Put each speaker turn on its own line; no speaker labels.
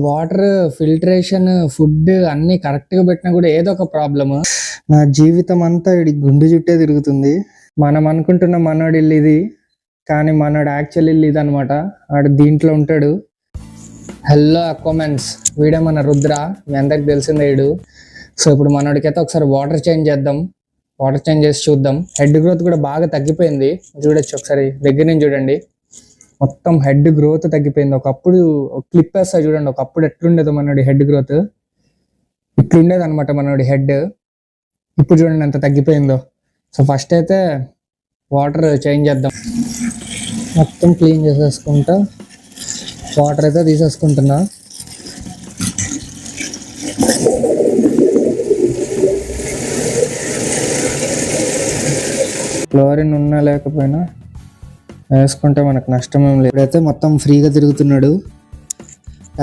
Water filtration, food అన్నీ కరెక్ట్‌గా పెట్టినా కూడా ఏదో ఒక ప్రాబ్లమ్. నా జీవితం అంతా ఈడి గుండు చుట్టే తిరుగుతుంది. మనం అనుకుంటున్న మనోడి ఇల్లు ఇది, కానీ మనోడు యాక్చువల్ ఇల్లు ఇదనమాట. ఆడు దీంట్లో ఉంటాడు. హలో అక్వామెన్స్, వీడే మన రుద్ర, మీ అందరికి తెలిసిందే వీడు. సో ఇప్పుడు మనోడికైతే ఒకసారి వాటర్ చేంజ్ చేద్దాం. వాటర్ చేంజ్ చేసి చూద్దాం. హెడ్ గ్రోత్ కూడా బాగా తగ్గిపోయింది, చూడొచ్చు ఒకసారి దగ్గర నుంచి చూడండి. మొత్తం హెడ్ గ్రోత్ తగ్గిపోయింది. ఒకప్పుడు క్లిప్ వేస్తా చూడండి, ఒకప్పుడు ఎట్లుండేదో మనోడి హెడ్ గ్రోత్, ఇట్లుండేది అనమాట మనోడి హెడ్. ఇప్పుడు చూడండి ఎంత తగ్గిపోయిందో. సో ఫస్ట్ అయితే వాటర్ చేంజ్ చేద్దాం. మొత్తం క్లీన్ చేసేసుకుంటా వాటర్ అయితే తీసేసుకుంటున్నా. క్లోరిన్ ఉన్నా లేకపోయినా వేసుకుంటే మనకు నష్టమేం లేదు. ఇప్పుడైతే మొత్తం ఫ్రీగా తిరుగుతున్నాడు.